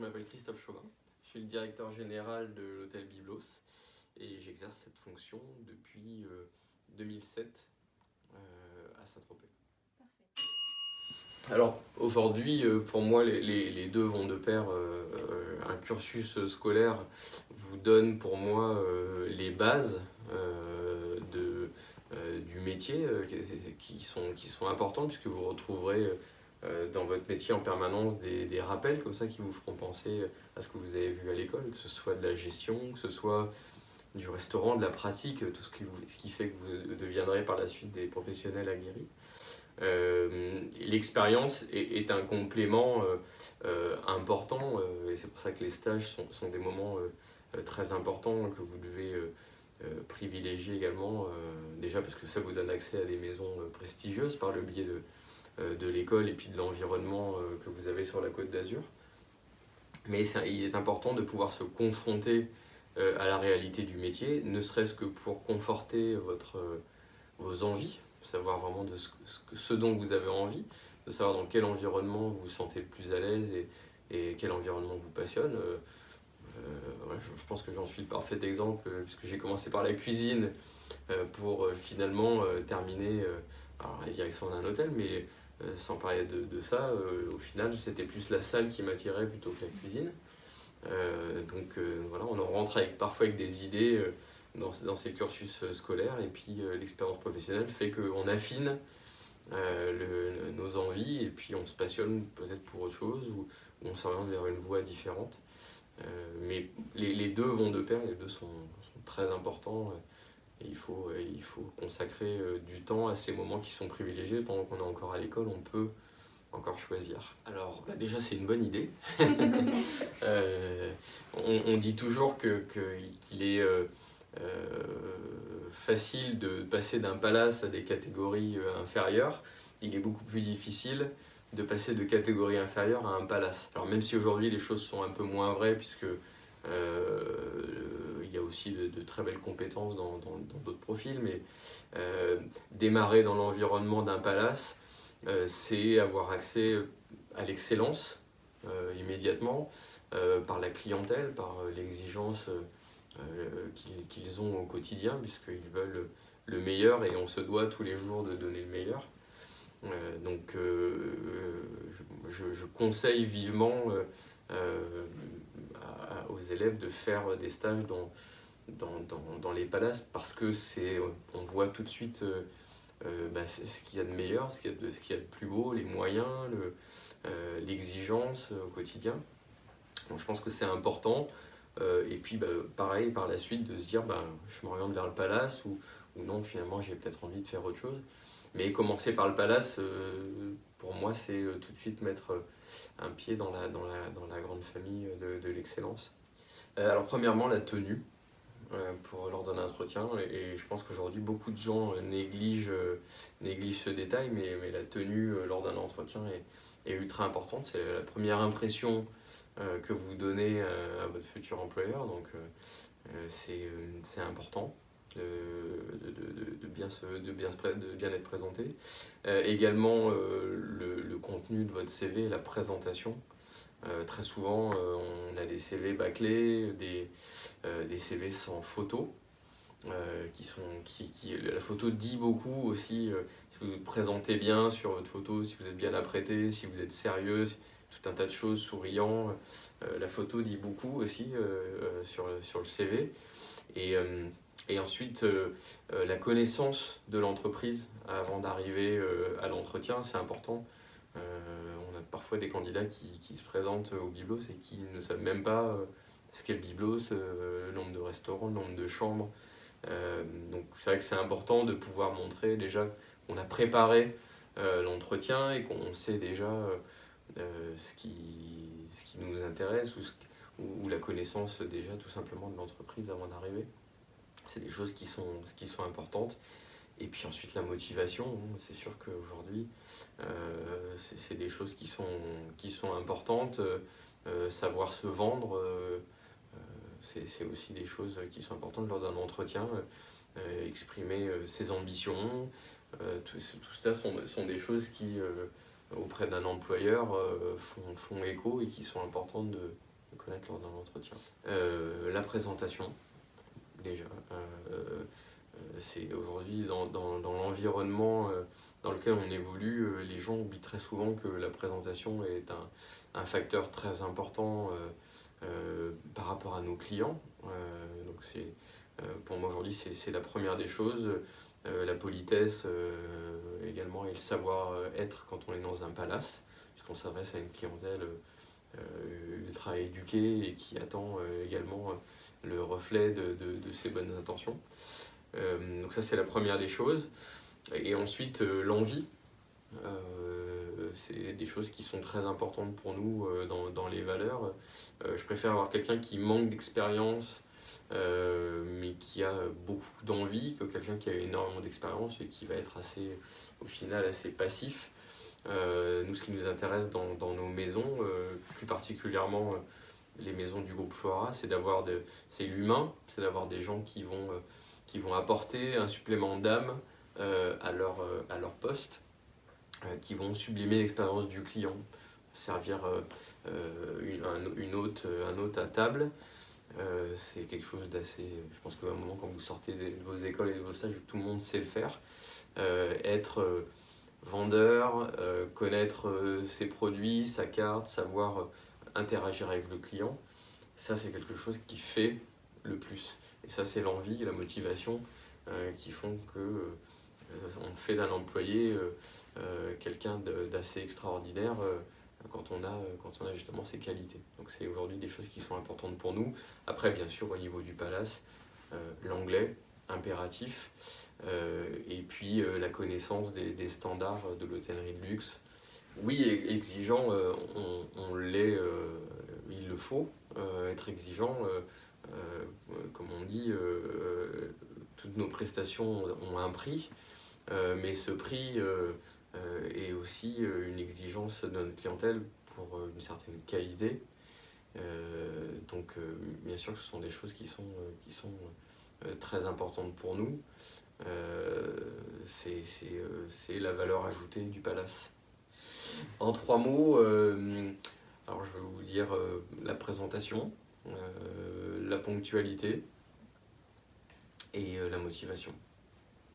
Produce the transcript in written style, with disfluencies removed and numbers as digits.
m'appelle Christophe Chauvin, je suis le directeur général de l'hôtel Byblos et j'exerce cette fonction depuis 2007 à Saint-Tropez. Alors aujourd'hui, pour moi, les deux vont de pair. Un cursus scolaire vous donne pour moi les bases du métier qui sont importantes puisque vous retrouverez dans votre métier en permanence des rappels comme ça qui vous feront penser à ce que vous avez vu à l'école, que ce soit de la gestion, que ce soit du restaurant, de la pratique, tout ce qui fait que vous deviendrez par la suite des professionnels aguerris. L'expérience est un complément important et c'est pour ça que les stages sont des moments très importants que vous devez privilégier également, déjà parce que ça vous donne accès à des maisons prestigieuses par le biais de l'école et puis de l'environnement que vous avez sur la Côte d'Azur. Mais il est important de pouvoir se confronter à la réalité du métier, ne serait-ce que pour conforter vos envies, savoir vraiment de ce dont vous avez envie, de savoir dans quel environnement vous vous sentez le plus à l'aise et quel environnement vous passionne. Voilà, je pense que j'en suis le parfait exemple puisque j'ai commencé par la cuisine pour finalement terminer alors, à la direction d'un hôtel, mais sans parler de ça, au final c'était plus la salle qui m'attirait plutôt que la cuisine. Donc voilà, on en rentre parfois avec des idées dans ces cursus scolaires et puis l'expérience professionnelle fait qu'on affine nos envies et puis on se passionne peut-être pour autre chose ou on s'oriente vers une voie différente. Mais les deux vont de pair, les deux sont très importants et il faut consacrer du temps à ces moments qui sont privilégiés. Pendant qu'on est encore à l'école, on peut encore choisir. Alors déjà c'est une bonne idée. On dit toujours qu'il est facile de passer d'un palace à des catégories inférieures. Il est beaucoup plus difficile de passer de catégorie inférieure à un palace. Alors même si aujourd'hui les choses sont un peu moins vraies puisque il y a aussi de très belles compétences dans d'autres profils, mais démarrer dans l'environnement d'un palace, c'est avoir accès à l'excellence immédiatement, par la clientèle, par l'exigence qu'ils ont au quotidien, puisqu'ils veulent le meilleur et on se doit tous les jours de donner le meilleur. Donc je conseille vivement aux élèves de faire des stages dans les palaces parce que on voit tout de suite ce qu'il y a de meilleur, ce qu'il y a de plus beau, les moyens, l'exigence au quotidien. Donc je pense que c'est important. Et puis pareil par la suite de se dire je m'oriente vers le palace ou non, finalement j'ai peut-être envie de faire autre chose. Mais commencer par le palace, pour moi, c'est tout de suite mettre un pied dans la grande famille de l'excellence. Alors premièrement, la tenue lors d'un entretien. Et je pense qu'aujourd'hui, beaucoup de gens négligent ce détail, mais la tenue lors d'un entretien est ultra importante. C'est la première impression que vous donnez à votre futur employeur. Donc c'est important. De bien être présenté. Également le contenu de votre CV, la présentation. Très souvent, on a des CV bâclés, des CV sans photo. La photo dit beaucoup aussi. Si vous vous présentez bien sur votre photo, si vous êtes bien apprêté, si vous êtes sérieux, tout un tas de choses, souriant. La photo dit beaucoup aussi sur le CV. Et ensuite, la connaissance de l'entreprise avant d'arriver à l'entretien, c'est important. On a parfois des candidats qui se présentent au Byblos et qui ne savent même pas ce qu'est le Byblos, le nombre de restaurants, le nombre de chambres. Donc c'est vrai que c'est important de pouvoir montrer déjà qu'on a préparé l'entretien et qu'on sait déjà ce qui nous intéresse ou la connaissance déjà tout simplement de l'entreprise avant d'arriver. C'est des choses qui sont importantes. Et puis ensuite la motivation, c'est sûr qu'aujourd'hui c'est des choses qui sont importantes. Savoir se vendre, c'est aussi des choses qui sont importantes lors d'un entretien. Exprimer ses ambitions, tout ça sont des choses qui auprès d'un employeur font écho et qui sont importantes connaître lors d'un entretien. La présentation, déjà. C'est aujourd'hui dans l'environnement dans lequel on évolue, les gens oublient très souvent que la présentation est un facteur très important par rapport à nos clients. Donc pour moi aujourd'hui c'est la première des choses. La politesse également et le savoir-être quand on est dans un palace, puisqu'on s'adresse à une clientèle ultra éduquée et qui attend également le reflet de ses bonnes intentions. Donc ça c'est la première des choses. Et ensuite l'envie. C'est des choses qui sont très importantes pour nous dans les valeurs. Je préfère avoir quelqu'un qui manque d'expérience mais qui a beaucoup d'envie que quelqu'un qui a énormément d'expérience et qui va être au final assez passif. Nous, ce qui nous intéresse dans nos maisons, plus particulièrement les maisons du groupe Flora, c'est l'humain, c'est d'avoir des gens qui vont apporter un supplément d'âme à leur poste, qui vont sublimer l'expérience du client, servir un hôte à table. C'est quelque chose d'assez... Je pense qu'à un moment, quand vous sortez de vos écoles et de vos stages, tout le monde sait le faire. Être vendeur, connaître ses produits, sa carte, savoir interagir avec le client, ça c'est quelque chose qui fait le plus. Et ça c'est l'envie et la motivation qui font que on fait d'un employé quelqu'un d'assez extraordinaire quand on a justement ces qualités. Donc c'est aujourd'hui des choses qui sont importantes pour nous. Après bien sûr au niveau du palace, l'anglais, impératif, et puis la connaissance des standards de l'hôtellerie de luxe. Oui, exigeant, on l'est, il le faut, être exigeant, comme on dit, toutes nos prestations ont un prix, mais ce prix est aussi une exigence de notre clientèle pour une certaine qualité. Donc bien sûr que ce sont des choses qui sont très importantes pour nous. C'est la valeur ajoutée du palace. En 3 mots, alors je vais vous dire la présentation, la ponctualité et la motivation.